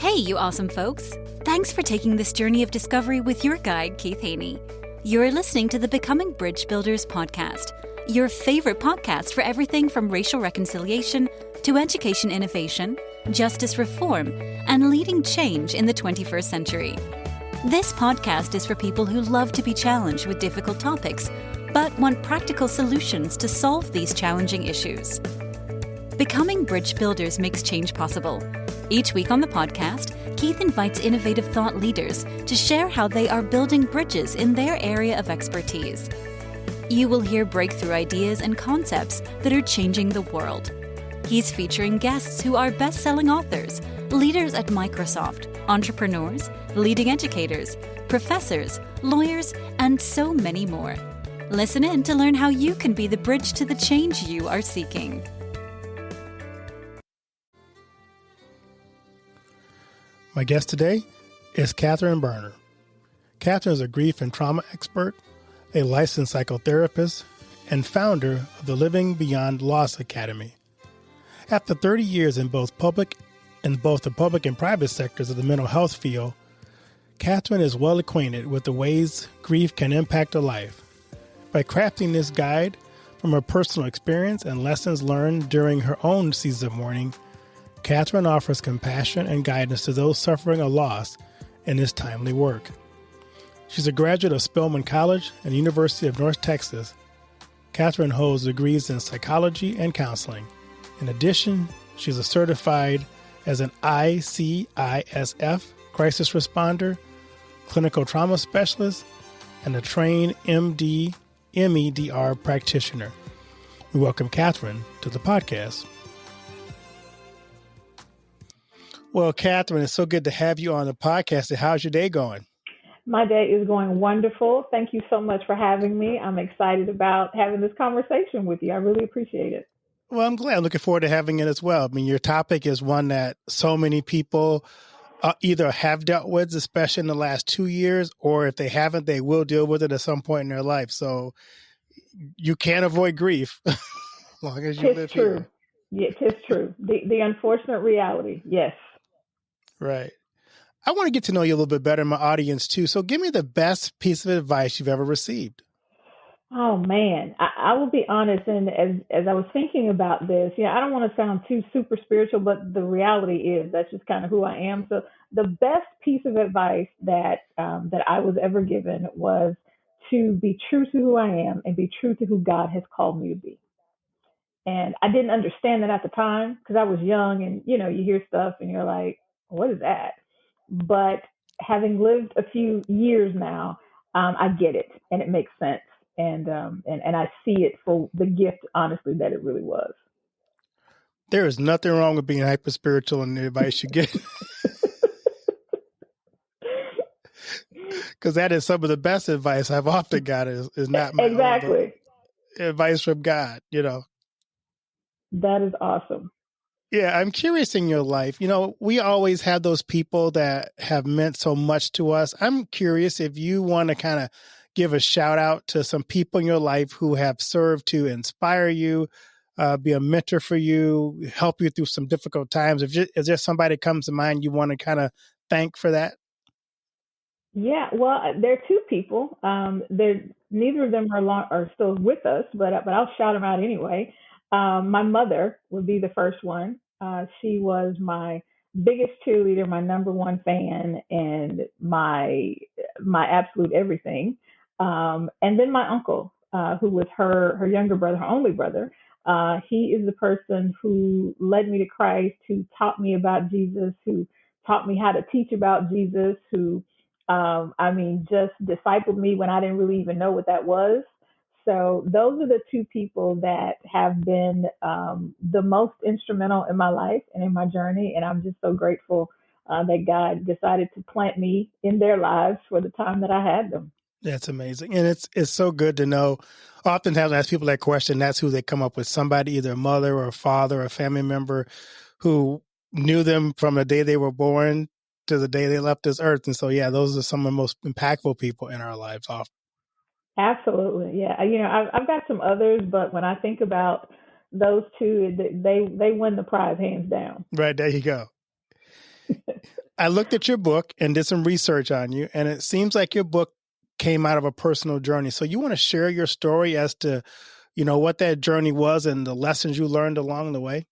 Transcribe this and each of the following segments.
Hey, you awesome folks! Thanks for taking this journey of discovery with your guide, Keith Haney. You're listening to the Becoming Bridge Builders podcast, your favorite podcast for everything from racial reconciliation to education innovation, justice reform, and leading change in the 21st century. This podcast is for people who love to be challenged with difficult topics, but want practical solutions to solve these challenging issues. Becoming Bridge Builders makes change possible. Each week on the podcast, Keith invites innovative thought leaders to share how they are building bridges in their area of expertise. You will hear breakthrough ideas and concepts that are changing the world. He's featuring guests who are best-selling authors, leaders at Microsoft, entrepreneurs, leading educators, professors, lawyers, and so many more. Listen in to learn how you can be the bridge to the change you are seeking. My guest today is Katherine Barner. Katherine is a grief and trauma expert, a licensed psychotherapist, and founder of the Living Beyond Loss Academy. After 30 years in both the public and private sectors of the mental health field, Katherine is well acquainted with the ways grief can impact a life. By crafting this guide from her personal experience and lessons learned during her own season of mourning, Katherine offers compassion and guidance to those suffering a loss in this timely work. She's a graduate of Spelman College and University of North Texas. Katherine holds degrees in psychology and counseling. In addition, she's a certified as an ICISF crisis responder, clinical trauma specialist, and a trained MEDR practitioner. We welcome Katherine to the podcast. Well, Katherine, it's so good to have you on the podcast. How's your day going? My day is going wonderful. Thank you so much for having me. I'm excited about having this conversation with you. I really appreciate it. Well, I'm glad. I'm looking forward to having it as well. I mean, your topic is one that so many people either have dealt with, especially in the last 2 years, or if they haven't, they will deal with it at some point in their life. So you can't avoid grief as long as you live here. Yeah, it's true. The unfortunate reality. Yes. Right. I want to get to know you a little bit better, my audience too. So give me the best piece of advice you've ever received. Oh man, I will be honest. And as I was thinking about this, I don't want to sound too super spiritual, but the reality is that's just kind of who I am. So the best piece of advice that I was ever given was to be true to who I am and be true to who God has called me to be. And I didn't understand that at the time because I was young and, you hear stuff and you're like, what is that? But having lived a few years now, I get it and it makes sense. And I see it for the gift, honestly, that it really was. There is nothing wrong with being hyper spiritual and the advice you get. Because that is some of the best advice I've often got is not my exactly own, advice from God, That is awesome. Yeah, I'm curious in your life. We always have those people that have meant so much to us. I'm curious if you want to kind of give a shout out to some people in your life who have served to inspire you, be a mentor for you, help you through some difficult times. Is there somebody that comes to mind you want to kind of thank for that? Yeah, well, there are two people. Neither of them are still with us, but I'll shout them out anyway. My mother would be the first one. She was my biggest cheerleader, my number one fan, and my absolute everything. And then my uncle, who was her younger brother, her only brother. He is the person who led me to Christ, who taught me about Jesus, who taught me how to teach about Jesus, who, just discipled me when I didn't really even know what that was. So those are the two people that have been the most instrumental in my life and in my journey. And I'm just so grateful that God decided to plant me in their lives for the time that I had them. That's amazing. And it's so good to know. Oftentimes I ask people that question, that's who they come up with, somebody, either a mother or a father or a family member who knew them from the day they were born to the day they left this earth. And so, yeah, those are some of the most impactful people in our lives often. Absolutely. Yeah. I've got some others, but when I think about those two, they win the prize hands down. Right. There you go. I looked at your book and did some research on you, and it seems like your book came out of a personal journey. So you want to share your story as to, what that journey was and the lessons you learned along the way?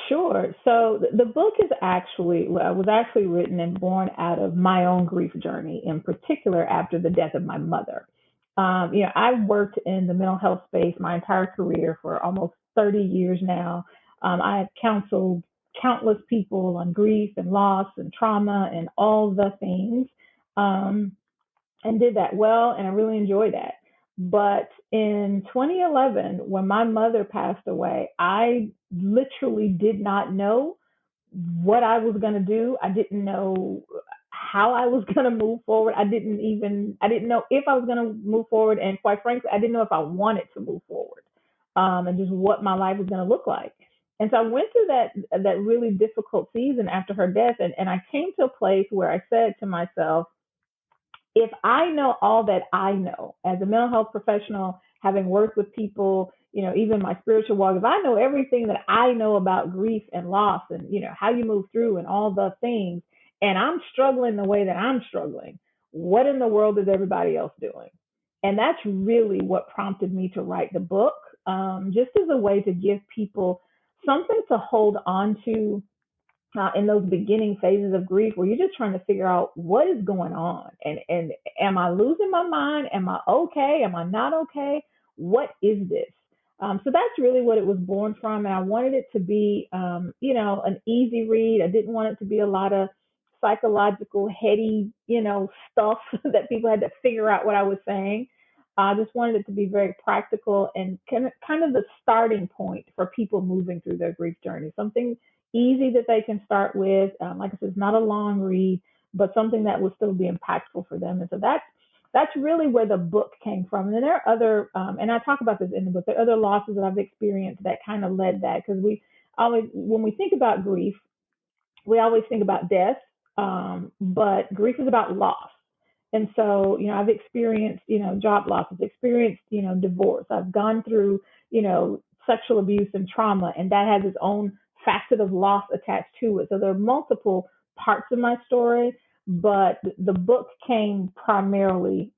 Sure. So the book was actually written and born out of my own grief journey, in particular after the death of my mother. I've worked in the mental health space my entire career for almost 30 years now. I have counseled countless people on grief and loss and trauma and all the things, and did that well, and I really enjoy that. But in 2011, when my mother passed away, I literally did not know what I was going to do. I didn't know how I was going to move forward. I didn't know if I was going to move forward. And quite frankly, I didn't know if I wanted to move forward, and just what my life was going to look like. And so I went through that really difficult season after her death. And I came to a place where I said to myself, if I know all that I know as a mental health professional, having worked with people, even my spiritual walk, if I know everything that I know about grief and loss and, how you move through and all the things, and I'm struggling the way that I'm struggling, what in the world is everybody else doing? And that's really what prompted me to write the book, just as a way to give people something to hold on to in those beginning phases of grief where you're just trying to figure out what is going on, and am I losing my mind? Am I okay? Am I not okay? What is this? So that's really what it was born from, and I wanted it to be an easy read. I didn't want it to be a lot of psychological heady stuff that people had to figure out what I was saying. I just wanted it to be very practical and kind of the starting point for people moving through their grief journey, something easy that they can start with. Like I said, it's not a long read, but something that will still be impactful for them. And so that's really where the book came from. And then there are other, and I talk about this in the book, there are other losses that I've experienced that kind of led that, because when we think about grief, we always think about death, but grief is about loss. And so, I've experienced, job losses, experienced, divorce. I've gone through, sexual abuse and trauma, and that has its own facet of loss attached to it. So there are multiple parts of my story, but the book came primarily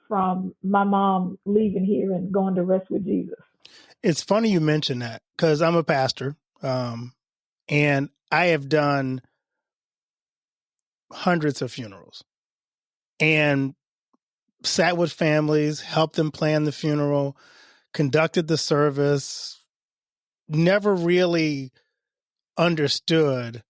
from my mom leaving here and going to rest with Jesus. It's funny you mention that, because I'm a pastor, and I have done hundreds of funerals and sat with families, helped them plan the funeral, conducted the service, never really understood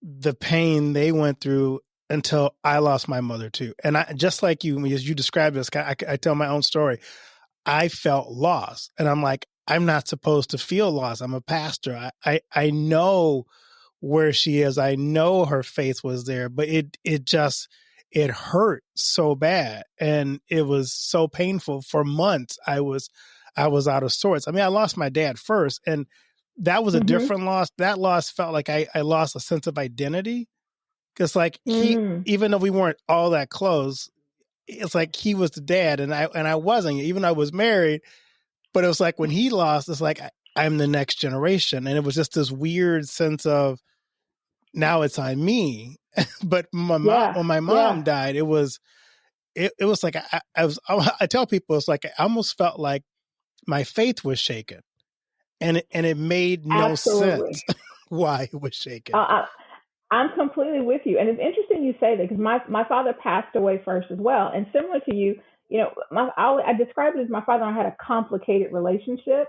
the pain they went through until I lost my mother too. And I, just like you, as you described this, I tell my own story. I felt lost, and I'm like, I'm not supposed to feel lost. I'm a pastor. I know where she is. I know her faith was there, but it hurt so bad, and it was so painful for months. I was out of sorts. I mean, I lost my dad first, and that was a different loss. That loss felt like I lost a sense of identity, because like even though we weren't all that close, it's like he was the dad and I wasn't, even though I was married. But it was like when he lost, it's like I'm the next generation, and it was just this weird sense of now it's on me. But when my mom died, it was like I tell people, it's like I almost felt like my faith was shaken. And it made no sense why it was shaken. I'm completely with you. And it's interesting you say that, because my father passed away first as well. And similar to you, I described it as my father and I had a complicated relationship.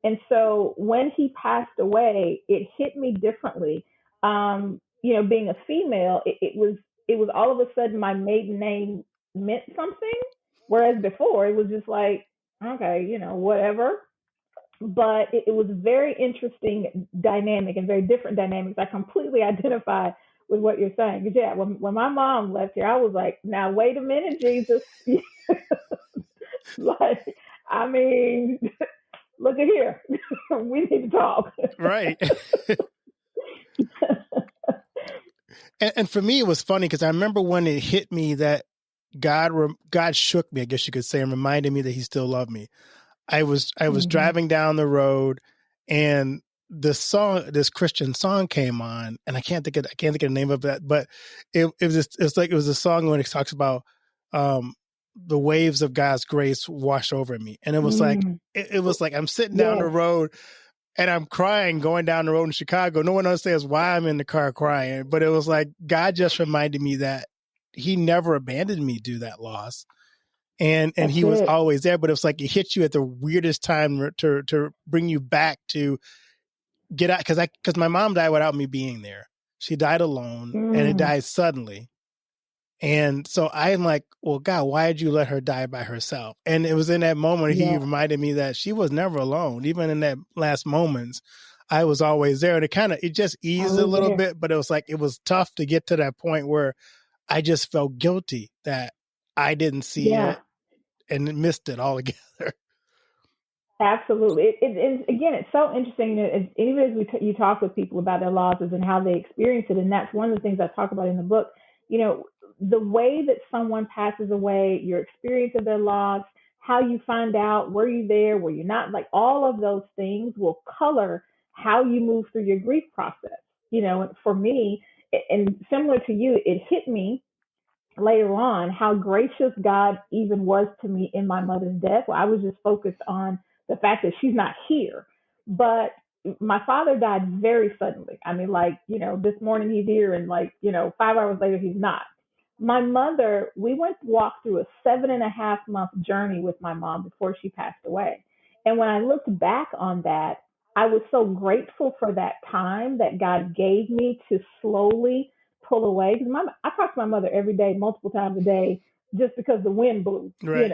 And so when he passed away, it hit me differently. Being a female, it was all of a sudden my maiden name meant something. Whereas before it was just like, okay, whatever. But it was very interesting dynamic and very different dynamics. I completely identify with what you're saying. Because yeah, when my mom left here, I was like, now wait a minute, Jesus. Like, I mean, look at here. We need to talk. Right. And for me, it was funny because I remember when it hit me that God shook me, I guess you could say, and reminded me that he still loved me. I was driving down the road, and this Christian song came on, and I can't think of the name of that, but it was a song when it talks about the waves of God's grace wash over me, and it was like it was like I'm sitting down the road and I'm crying going down the road in Chicago. No one understands why I'm in the car crying, but it was like God just reminded me that He never abandoned me due that loss. And He was always there, but it was like it hit you at the weirdest time to bring you back to get out, because my mom died without me being there. She died alone, and it died suddenly. And so I'm like, well, God, why did you let her die by herself? And it was in that moment He reminded me that she was never alone. Even in that last moments, I was always there. And it just eased a little bit, but it was like, it was tough to get to that point where I just felt guilty that I didn't see it and missed it altogether. Absolutely. Again, it's so interesting that even as you talk with people about their losses and how they experience it, and that's one of the things I talk about in the book, the way that someone passes away, your experience of their loss, how you find out, were you there, were you not, like all of those things will color how you move through your grief process. For me, and similar to you, it hit me later on how gracious God even was to me in my mother's death. Well, I was just focused on the fact that she's not here. But my father died very suddenly. I mean, this morning he's here, and 5 hours later he's not. My mother, we walked through a 7.5-month journey with my mom before she passed away. And when I looked back on that, I was so grateful for that time that God gave me to slowly pull away. Because I talk to my mother every day, multiple times a day, just because the wind blew, right.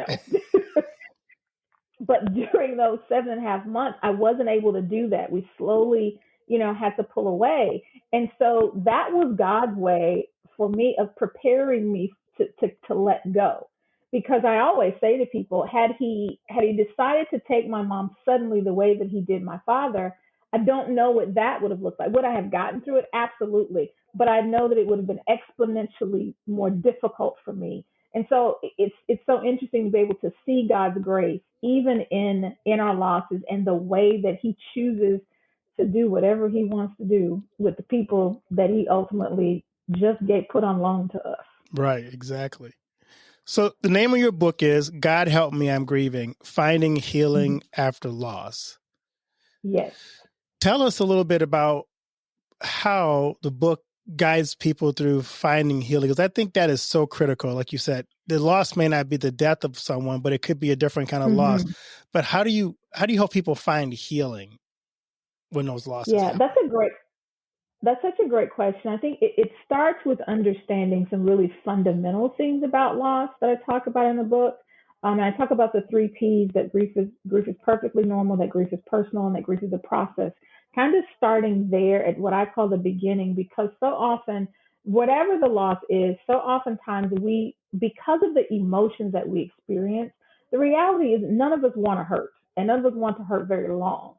But during those 7.5 months, I wasn't able to do that. We slowly, had to pull away. And so that was God's way for me of preparing me to let go. Because I always say to people, had he decided to take my mom suddenly the way that He did my father, I don't know what that would have looked like. Would I have gotten through it? Absolutely. But I know that it would have been exponentially more difficult for me. And so it's so interesting to be able to see God's grace even in our losses, and the way that He chooses to do whatever He wants to do with the people that He ultimately just put on loan to us. Right, exactly. So the name of your book is God Help Me, I'm Grieving, Finding Healing After Loss. Yes. Tell us a little bit about how the book guides people through finding healing, because I think that is so critical. Like you said, the loss may not be the death of someone, but it could be a different kind of loss. But how do you help people find healing when those losses happen? That's such a great question. I think it starts with understanding some really fundamental things about loss that I talk about in the book. And I talk about the 3 P's, that grief is perfectly normal, that grief is personal, and that grief is a process. Kind of starting there at what I call the beginning, because so often, whatever the loss is, so oftentimes because of the emotions that we experience, the reality is none of us want to hurt, and none of us want to hurt very long.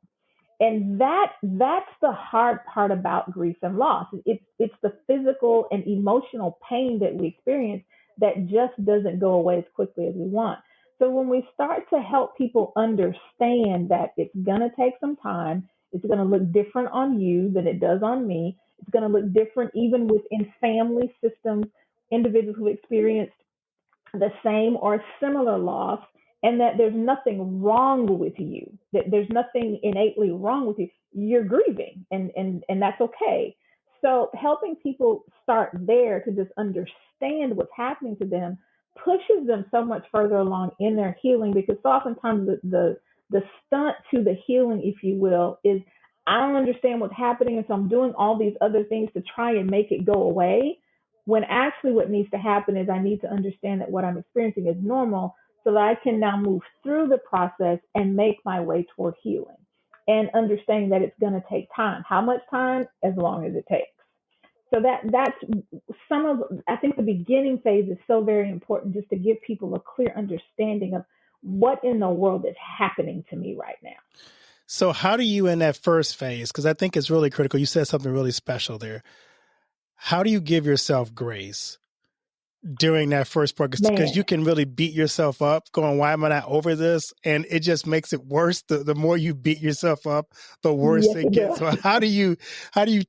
And that's the hard part about grief and loss. It's the physical and emotional pain that we experience that just doesn't go away as quickly as we want. So when we start to help people understand that it's going to take some time, it's going to look different on you than it does on me. It's going to look different even within family systems, individuals who experienced the same or similar loss, and that there's nothing wrong with you, that there's nothing innately wrong with you. You're grieving, and that's okay. So helping people start there to just understand what's happening to them pushes them so much further along in their healing, because oftentimes the stunt to the healing, if you will, is I don't understand what's happening, and so I'm doing all these other things to try and make it go away, when actually what needs to happen is I need to understand that what I'm experiencing is normal, so that I can now move through the process and make my way toward healing, and understanding that it's going to take time. How much time? As long as it takes. So that's I think the beginning phase is so very important, just to give people a clear understanding of what in the world is happening to me right now. So how do you, in that first phase, because I think it's really critical, you said something really special there. How do you give yourself grace during that first part because Man, you can really beat yourself up going, why am I not over this? And it just makes it worse. The more you beat yourself up, the worse yes, it it gets. So does. how do you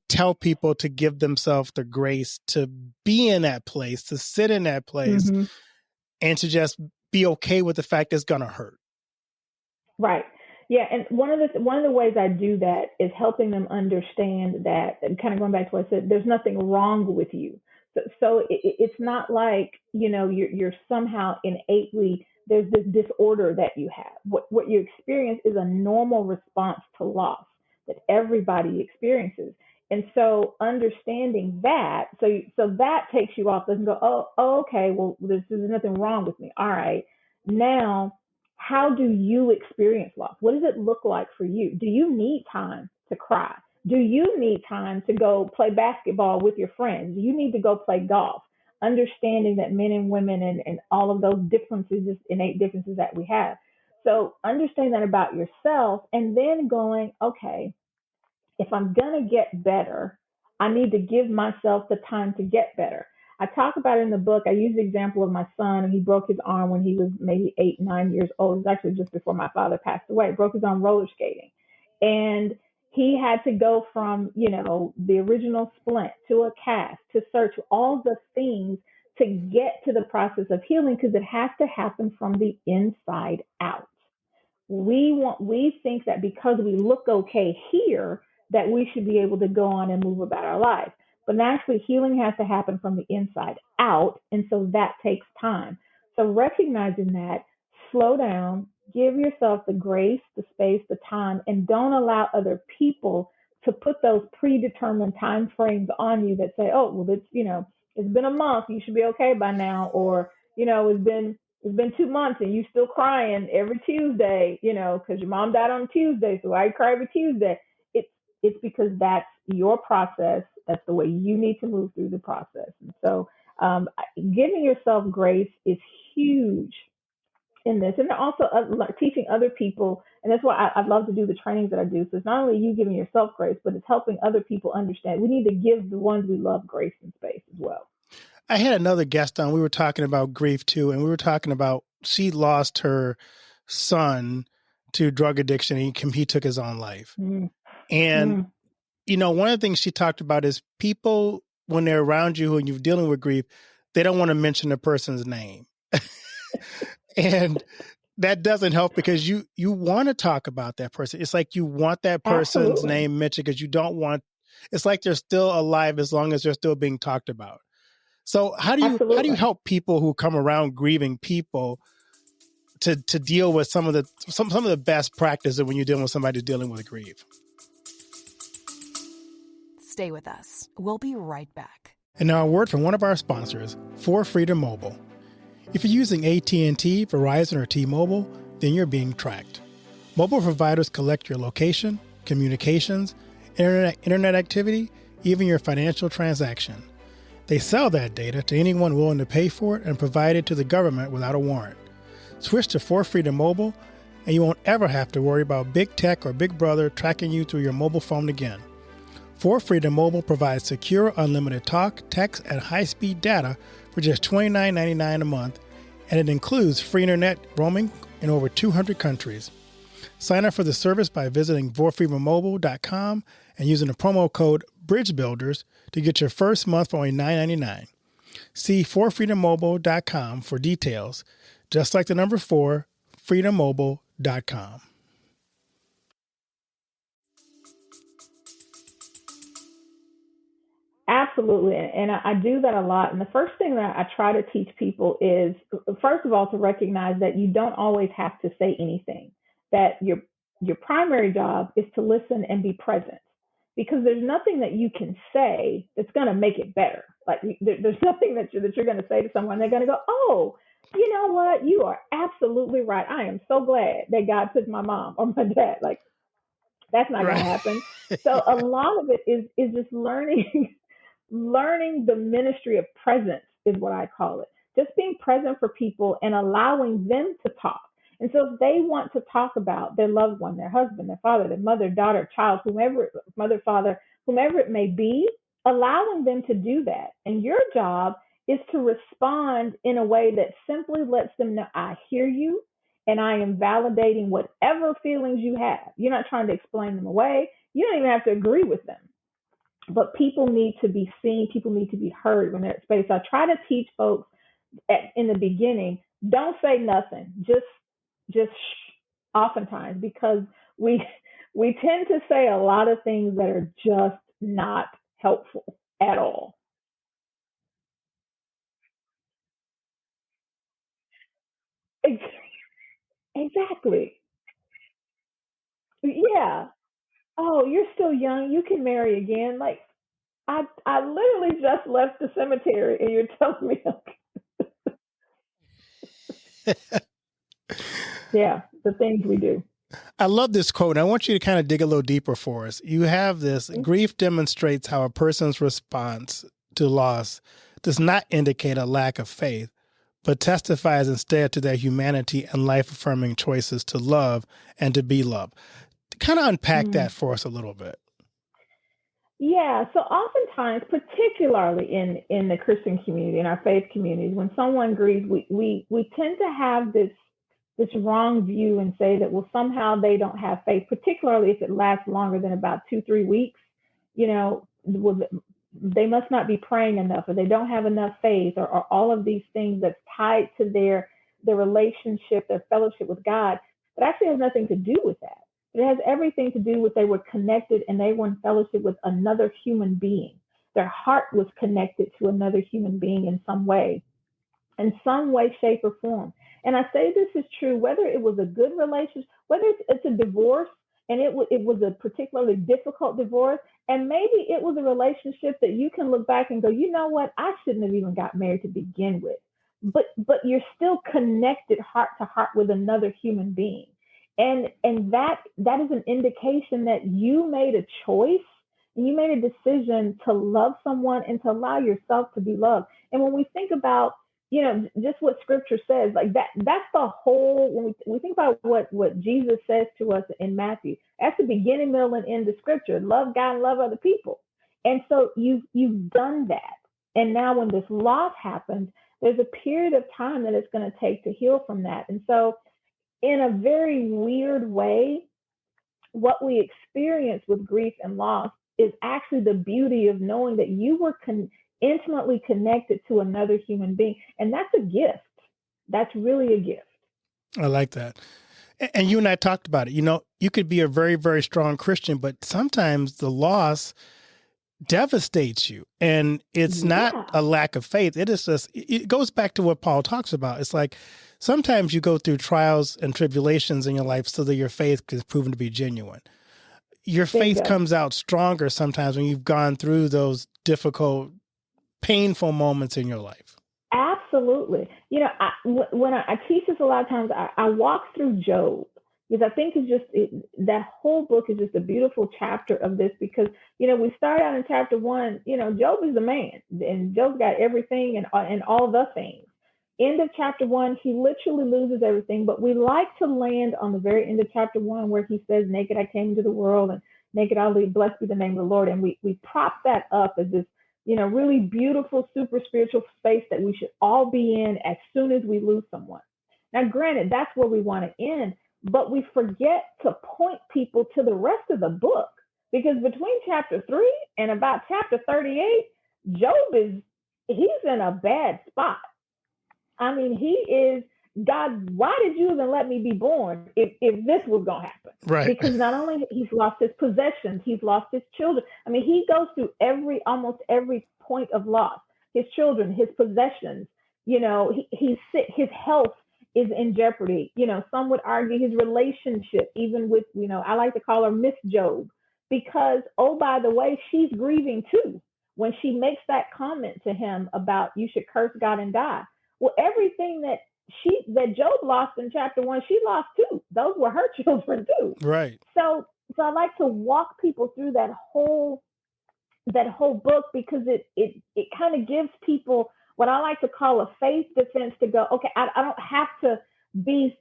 tell people to give themselves the grace to be in that place, to sit in that place, Hmm. and to just be okay with the fact it's going to hurt? Right. Yeah, and one of the ways I do that is helping them understand that, and kind of going back to what I said, there's nothing wrong with you. It's not like you're somehow innately there's this disorder that you have. What you experience is a normal response to loss that everybody experiences, and so understanding that, so that takes you off. Doesn't go, oh, okay, well, there's nothing wrong with me. All right, now how do you experience loss? What does it look like for you? Do you need time to cry? Do you need time to go play basketball with your friends? Do you need to go play golf? Understanding that men and women and all of those differences, just innate differences that we have. So understand that about yourself and then going, okay, if I'm going to get better, I need to give myself the time to get better. I talk about it in the book. I use the example of my son, and he broke his arm when he was maybe 8, 9 years old. It was actually just before my father passed away. Broke his arm roller skating. And he had to go from, the original splint to a cast to search all the things to get to the process of healing because it has to happen from the inside out. We think that because we look okay here that we should be able to go on and move about our lives, but actually healing has to happen from the inside out, and so that takes time. So recognizing that, slow down, give yourself the grace, the space, the time, and don't allow other people to put those predetermined time frames on you that say, oh, well, it's been a month, you should be okay by now, or it's been 2 months and you still crying every Tuesday, because your mom died on Tuesday, so why you cry every Tuesday? It's because that's your process. That's the way you need to move through the process. And so, giving yourself grace is huge in this, and also teaching other people. And that's why I love to do the trainings that I do. So it's not only you giving yourself grace, but it's helping other people understand. We need to give the ones we love grace and space as well. I had another guest on. We were talking about grief too, and we were talking about she lost her son to drug addiction and he took his own life. Mm. And, Mm. one of the things she talked about is people, when they're around you and you're dealing with grief, they don't want to mention the person's name. And that doesn't help because you want to talk about that person. It's like you want that person's Absolutely. name mentioned because you don't want, it's like they're still alive as long as they're still being talked about. So how do you Absolutely. help people who come around grieving people to deal with some of the best practices when you're dealing with somebody who's dealing with grief? Stay with us. We'll be right back. And now a word from one of our sponsors, For Freedom Mobile. If you're using AT&T, Verizon, or T-Mobile, then you're being tracked. Mobile providers collect your location, communications, internet activity, even your financial transaction. They sell that data to anyone willing to pay for it and provide it to the government without a warrant. Switch to For Freedom Mobile, and you won't ever have to worry about Big Tech or Big Brother tracking you through your mobile phone again. For Freedom Mobile provides secure, unlimited talk, text, and high-speed data for just $29.99 a month, and it includes free internet roaming in over 200 countries. Sign up for the service by visiting forfreedommobile.com and using the promo code BRIDGEBUILDERS to get your first month for only $9.99. See forfreedommobile.com for details, just like the number 4, freedommobile.com. Absolutely. And I do that a lot. And the first thing that I try to teach people is, first of all, to recognize that you don't always have to say anything, that your primary job is to listen and be present, because there's nothing that you can say that's going to make it better. Like there's nothing that you're going to say to someone. They're going to go, oh, you know what? You are absolutely right. I am so glad that God took my mom or my dad. Like, that's not going to Right. happen. So a lot of it is just learning the ministry of presence is what I call it. Just being present for people and allowing them to talk. And so if they want to talk about their loved one, their husband, their father, their mother, daughter, child, whomever, mother, father, whomever it may be, allowing them to do that. And your job is to respond in a way that simply lets them know, I hear you and I am validating whatever feelings you have. You're not trying to explain them away. You don't even have to agree with them. But people need to be seen. People need to be heard when they're at space. So I try to teach folks in the beginning, don't say nothing. Just shh, oftentimes, because we we tend to say a lot of things that are just not helpful at all. Exactly. Yeah. Oh, you're still young. You can marry again. Like I literally just left the cemetery, and you're telling me, yeah, the things we do. I love this quote. I want you to kind of dig a little deeper for us. You have this: grief demonstrates how a person's response to loss does not indicate a lack of faith, but testifies instead to their humanity and life-affirming choices to love and to be loved. Kind of unpack that for us a little bit. Yeah, so oftentimes, particularly in the Christian community, in our faith communities, when someone grieves, we tend to have this wrong view and say that, well, somehow they don't have faith, particularly if it lasts longer than about 2-3 weeks. You know, well, they must not be praying enough, or they don't have enough faith, or all of these things that's tied to their relationship, their fellowship with God. But actually has nothing to do with that. It has everything to do with they were connected and they were in fellowship with another human being. Their heart was connected to another human being in some way, shape, or form. And I say this is true whether it was a good relationship, whether it's a divorce, and it was a particularly difficult divorce, and maybe it was a relationship that you can look back and go, you know what, I shouldn't have even got married to begin with. But you're still connected heart to heart with another human being, and that is an indication that you made a choice, and you made a decision to love someone and to allow yourself to be loved. And when we think about, just what scripture says, like that's the whole, when we think about what Jesus says to us in Matthew, that's the beginning, middle, and end of scripture. Love God and love other people. And so you've done that. And now when this loss happens, there's a period of time that it's going to take to heal from that. And so in a very weird way, what we experience with grief and loss is actually the beauty of knowing that you were intimately connected to another human being. And that's a gift. That's really a gift. I like that. And you and I talked about it. You could be a very, very strong Christian, but sometimes the loss devastates you. And it's not a lack of faith. It is just, it goes back to what Paul talks about. It's like sometimes you go through trials and tribulations in your life so that your faith is proven to be genuine. Your faith comes out stronger sometimes when you've gone through those difficult, painful moments in your life. Absolutely. When I teach this a lot of times, I walk through Job, because I think that whole book is just a beautiful chapter of this, because, we start out in chapter 1, Job is the man, and Job's got everything and all the things. End of chapter 1, he literally loses everything, but we like to land on the very end of chapter 1 where he says, naked I came into the world and naked I'll leave, blessed be the name of the Lord. And we prop that up as this, really beautiful, super spiritual space that we should all be in as soon as we lose someone. Now, granted, that's where we want to end, but we forget to point people to the rest of the book, because between chapter 3 and about chapter 38, Job he's in a bad spot. I mean, he is, God, why did you even let me be born if this was going to happen? Right. Because not only he's lost his possessions, he's lost his children. I mean, he goes through almost every point of loss. His children, his possessions, he's sick, his health is in jeopardy. Some would argue his relationship, even with, I like to call her Miss Job, because, oh, by the way, she's grieving too when she makes that comment to him about you should curse God and die. Well, everything that Job lost in chapter 1, she lost too. Those were her children too. Right. So I like to walk people through that whole book, because it kind of gives people what I like to call a faith defense, to go, okay, I don't have to be,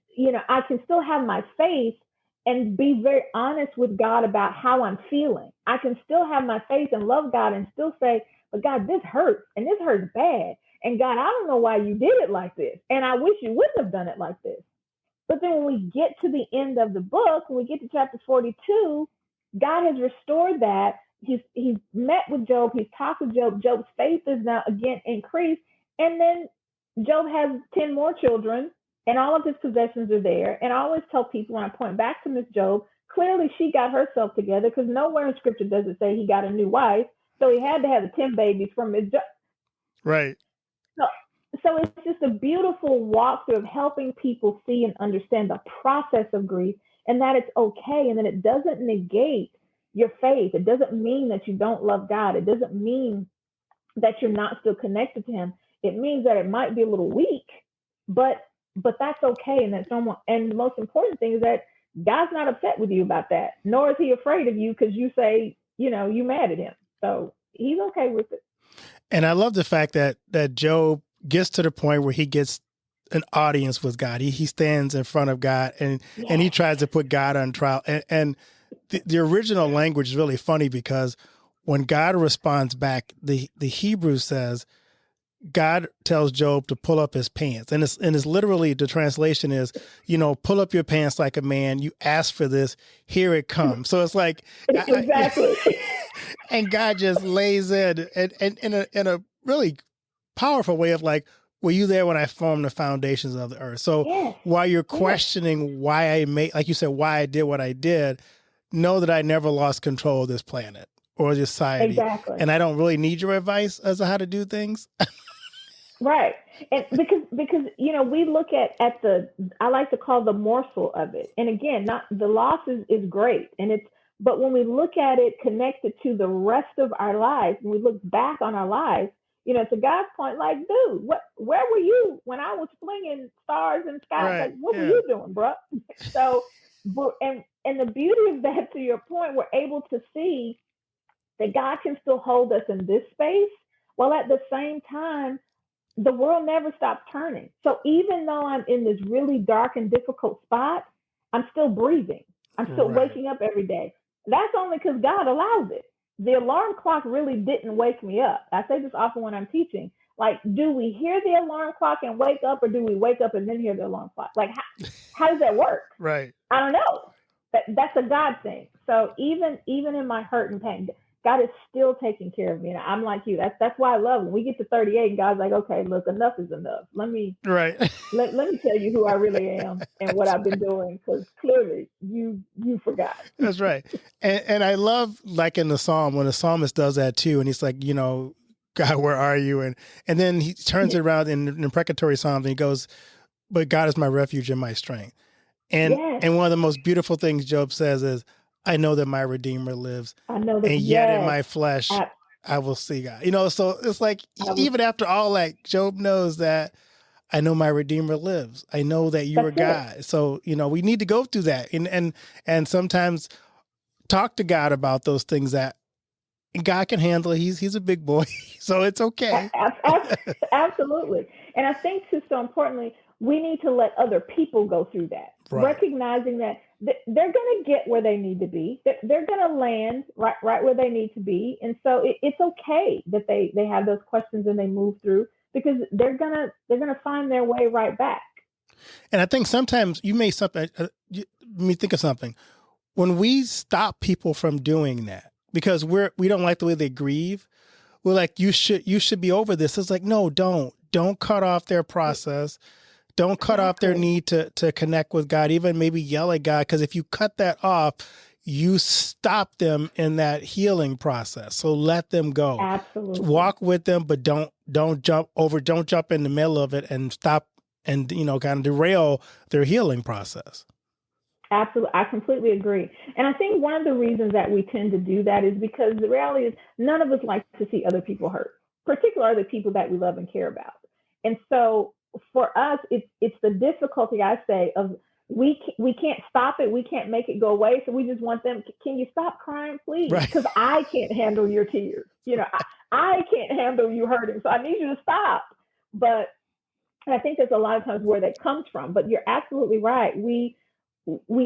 I can still have my faith and be very honest with God about how I'm feeling. I can still have my faith and love God and still say, but God, this hurts, and this hurts bad. And God, I don't know why you did it like this. And I wish you wouldn't have done it like this. But then when we get to the end of the book, when we get to chapter 42, God has restored that. He's met with Job. He's talked with Job. Job's faith is now again increased. And then Job has 10 more children, and all of his possessions are there. And I always tell people when I point back to Miss Job, clearly she got herself together, because nowhere in scripture does it say he got a new wife. So he had to have the 10 babies from Miss Job. Right. So it's just a beautiful walkthrough of helping people see and understand the process of grief, and that it's okay, and that it doesn't negate your faith. It doesn't mean that you don't love God. It doesn't mean that you're not still connected to him. It means that it might be a little weak, but that's okay, and that's normal. And the most important thing is that God's not upset with you about that, nor is he afraid of you because you say, you mad at him. So he's okay with it. And I love the fact that Job gets to the point where he gets an audience with God. He stands in front of God and he tries to put God on trial. And the original language is really funny, because when God responds back, the Hebrew says, God tells Job to pull up his pants. And it's literally, the translation is, pull up your pants like a man. You asked for this. Here it comes. So it's like, exactly. And God just lays in and in a really powerful way of like, were you there when I formed the foundations of the earth? So while you're questioning why I made, like you said, why I did what I did, know that I never lost control of this planet or this society. Exactly. And I don't really need your advice as to how to do things. Right. And because we look at I like to call the morsel of it. And again, not the loss is great. But when we look at it connected to the rest of our lives, when we look back on our lives, to God's point, like, dude, where were you when I was flinging stars in the sky? Right. Like, what were you doing, bro? So, and the beauty of that, to your point, we're able to see that God can still hold us in this space, while at the same time, the world never stops turning. So even though I'm in this really dark and difficult spot, I'm still breathing. I'm still waking up every day. That's only because God allows it. The alarm clock really didn't wake me up. I say this often when I'm teaching. Like, do we hear the alarm clock and wake up, or do we wake up and then hear the alarm clock? Like, how does that work? Right. I don't know. That's a God thing. So even in my hurt and pain, God is still taking care of me. And I'm like you. That's why I love when we get to 38 and God's like, okay, look, enough is enough. Let me let me tell you who I really am and what I've been doing, because clearly you forgot. That's right. And I love, like in the Psalm, when the psalmist does that too, and he's like, God, where are you? And then he turns it around in the imprecatory Psalms and he goes, but God is my refuge and my strength. And one of the most beautiful things Job says is, I know that my Redeemer lives, I know that, and yet in my flesh, I will see God. So it's like, even after all that, Job knows that I know my Redeemer lives. I know that you are God. So, we need to go through that and sometimes talk to God about those things that God can handle. He's a big boy, so it's okay. Absolutely. And I think too, so importantly, we need to let other people go through that, recognizing that they're going to get where they need to be. They're going to land right where they need to be. And so it's okay that they have those questions and they move through, because they're going to find their way right back. And I think sometimes you may think of something. When we stop people from doing that because we don't like the way they grieve, we're like, you should be over this. It's like, no, don't cut off their process. Don't cut off their need to connect with God, even maybe yell at God, because if you cut that off, you stop them in that healing process. So let them go. Absolutely. Walk with them, but don't jump in the middle of it and stop and kind of derail their healing process. Absolutely. I completely agree. And I think one of the reasons that we tend to do that is because the reality is none of us like to see other people hurt, particularly the people that we love and care about. And so for us, it's the difficulty, I say, of we can't stop it. We can't make it go away. So we just want them, can you stop crying, please? Because I can't handle your tears. I can't handle you hurting. So I need you to stop. But I think there's a lot of times where that comes from. But you're absolutely right. We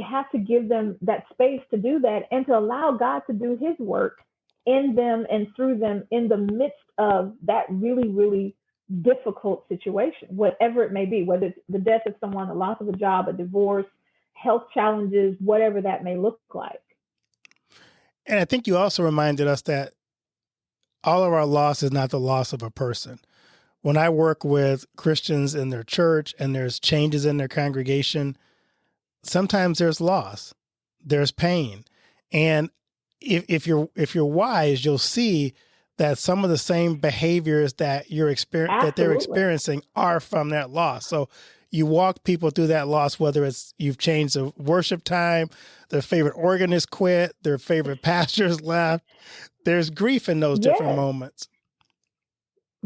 have to give them that space to do that and to allow God to do his work in them and through them in the midst of that really, really difficult situation, whatever it may be, whether it's the death of someone, the loss of a job, a divorce, health challenges, whatever that may look like. And I think you also reminded us that all of our loss is not the loss of a person. When I work with Christians in their church and there's changes in their congregation, sometimes there's loss, there's pain. And if you're wise, you'll see that some of the same behaviors that they're experiencing are from that loss. So you walk people through that loss, whether it's you've changed the worship time, their favorite organist quit, their favorite pastors left. There's grief in those different moments.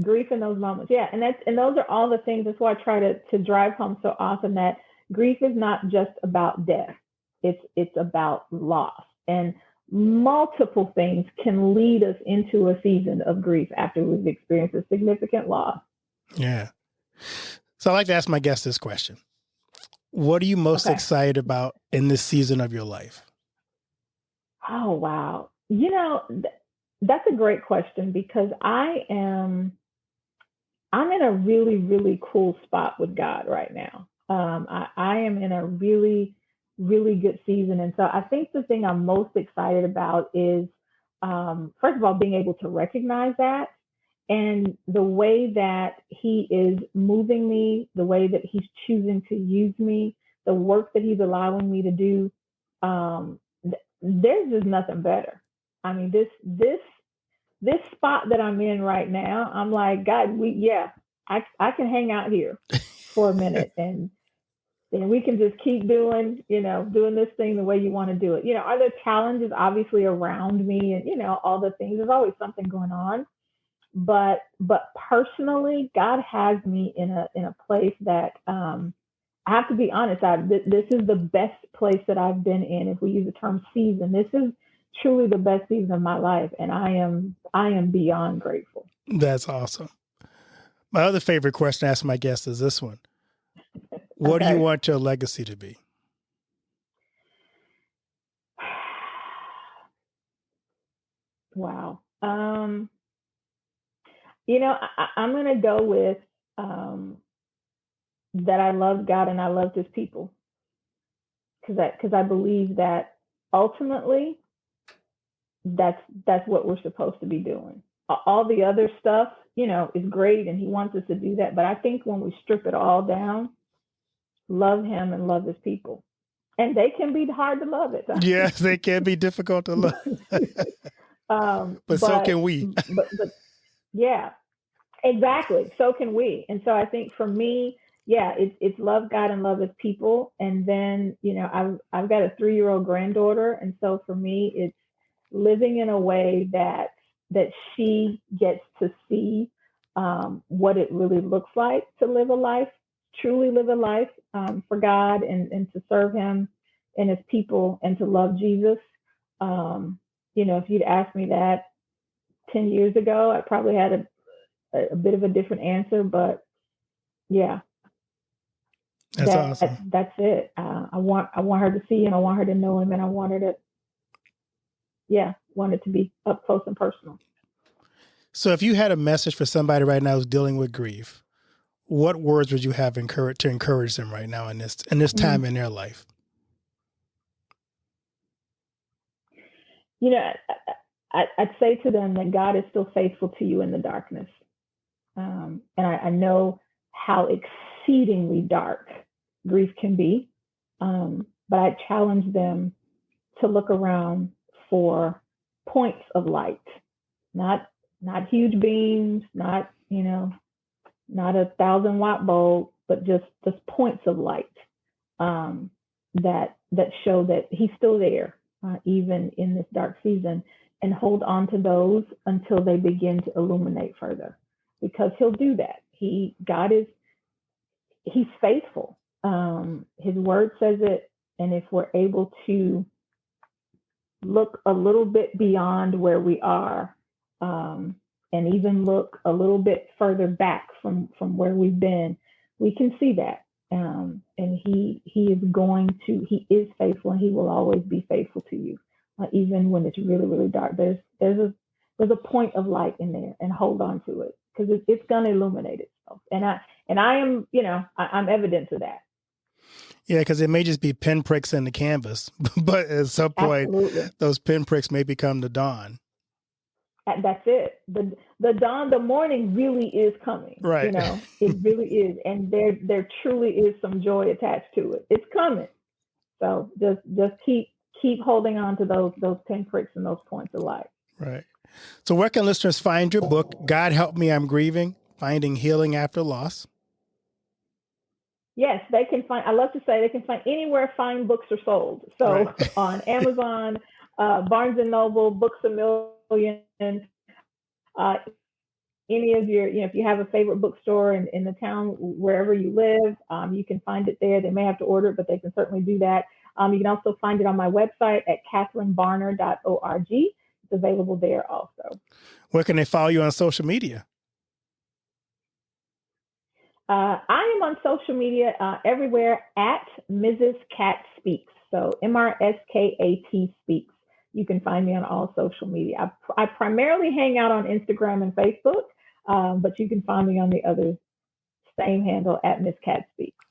Grief in those moments. Yeah. And those are all the things. That's why I try to drive home so often that grief is not just about death. It's about loss. And multiple things can lead us into a season of grief after we've experienced a significant loss. Yeah. So I'd like to ask my guest this question. What are you most excited about in this season of your life? Oh, wow. That's a great question because I'm in a really, really cool spot with God right now. I am in a really, really good season. And so I think the thing I'm most excited about is, first of all, being able to recognize that and the way that he is moving me, the way that he's choosing to use me, the work that he's allowing me to do. There's just nothing better. I mean, this spot that I'm in right now, I'm like, God, I can hang out here for a minute and we can just keep doing this thing the way you want to do it. Are there challenges obviously around me and, all the things, there's always something going on, but personally, God has me in a place that, I have to be honest, this is the best place that I've been in. If we use the term season, this is truly the best season of my life. And I am beyond grateful. That's awesome. My other favorite question to ask my guests is this one. What do you want your legacy to be? Wow. I'm going to go with that I love God and I love his people. Because I believe that ultimately that's what we're supposed to be doing. All the other stuff, is great and he wants us to do that. But I think when we strip it all down, love him and love his people. And they can be hard to love at times. Yes, they can be difficult to love. But so can we. but yeah, exactly. So can we. And so I think for me, it's love God and love his people. And then, I've got a 3-year-old granddaughter. And so for me, it's living in a way that she gets to see what it really looks like to live a life, truly live a life for God and to serve him and his people and to love Jesus. If you'd asked me that 10 years ago, I probably had a bit of a different answer, but yeah. That's awesome. That's it. I want her to see him. I want her to know him, and I want her to, want it to be up close and personal. So if you had a message for somebody right now who's dealing with grief, what words would you have to encourage them right now in this time in their life? I'd say to them that God is still faithful to you in the darkness. And I know how exceedingly dark grief can be. But I challenge them to look around for points of light, not huge beams, not 1,000-watt bulb, but just points of light that show that he's still there, even in this dark season, and hold on to those until they begin to illuminate further, because he'll do that. He's faithful. His word says it. And if we're able to look a little bit beyond where we are, and even look a little bit further back from where we've been, we can see that. And he is faithful, and he will always be faithful to you, even when it's really, really dark. There's a point of light in there, and hold on to it, because it's going to illuminate it. And I am, I'm evidence of that. Yeah, because it may just be pinpricks in the canvas, but at some point, Absolutely. those pinpricks may become the dawn. That's it. The dawn, the morning really is coming. Right. It really is, and there truly is some joy attached to it. It's coming. So just keep holding on to those pinpricks and those points of light. Right. So where can listeners find your book, God Help Me, I'm Grieving, Finding Healing After Loss? Yes, they can find, I love to say they can find anywhere fine books are sold. So Right. on Amazon, Barnes & Noble, Books A Million, any of your, if you have a favorite bookstore in the town, wherever you live, you can find it there. They may have to order it, but they can certainly do that. You can also find it on my website at katherinebarner.org. It's available there also. Where can they follow you on social media? I am on social media everywhere at Mrs. Kat Speaks. So MRSKAT Speaks. You can find me on all social media. I primarily hang out on Instagram and Facebook, but you can find me on the other same handle at Miss Kat Speaks.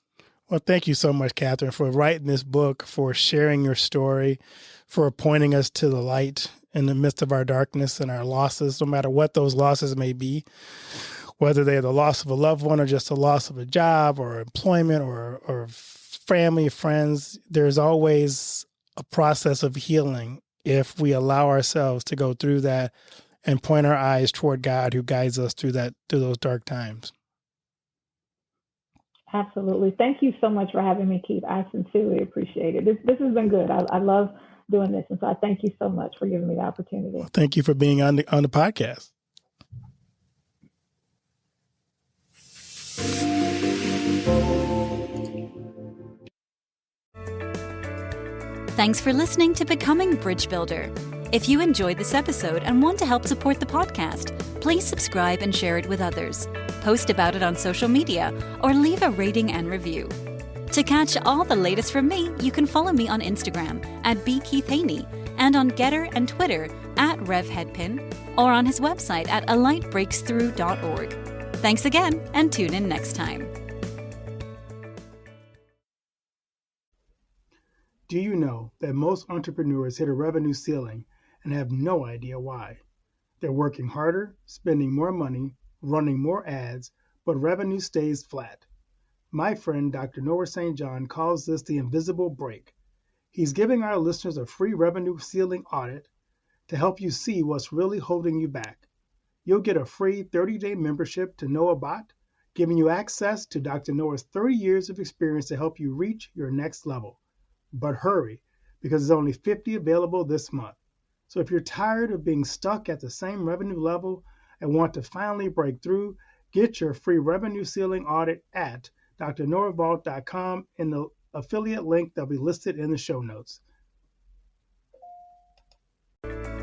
Well, thank you so much, Katherine, for writing this book, for sharing your story, for pointing us to the light in the midst of our darkness and our losses, no matter what those losses may be, whether they're the loss of a loved one or just the loss of a job or employment or family, friends. There's always a process of healing if we allow ourselves to go through that and point our eyes toward God who guides us through those dark times. Absolutely. Thank you so much for having me, Keith. I sincerely appreciate it. This has been good. I love doing this. And so I thank you so much for giving me the opportunity. Well, thank you for being on the podcast. Thanks for listening to Becoming Bridge Builder. If you enjoyed this episode and want to help support the podcast, please subscribe and share it with others. Post about it on social media or leave a rating and review. To catch all the latest from me, you can follow me on Instagram at bkeithhaney and on Getter and Twitter at RevHeadpin or on his website at alightbreaksthrough.org. Thanks again and tune in next time. Do you know that most entrepreneurs hit a revenue ceiling and have no idea why? They're working harder, spending more money, running more ads, but revenue stays flat. My friend, Dr. Noah St. John, calls this the invisible break. He's giving our listeners a free revenue ceiling audit to help you see what's really holding you back. You'll get a free 30-day membership to NoahBot, giving you access to Dr. Noah's 30 years of experience to help you reach your next level. But hurry, because there's only 50 available this month. So if you're tired of being stuck at the same revenue level and want to finally break through, get your free revenue ceiling audit at drnoahvault.com in the affiliate link that'll be listed in the show notes.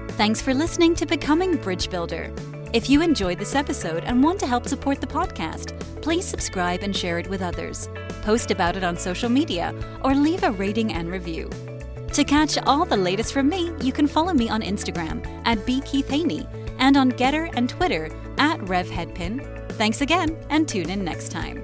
Thanks for listening to Becoming Bridge Builder. If you enjoyed this episode and want to help support the podcast, please subscribe and share it with others. Post about it on social media or leave a rating and review. To catch all the latest from me, you can follow me on Instagram at bkeithhaney and on Getter and Twitter at RevHeadpin. Thanks again and tune in next time.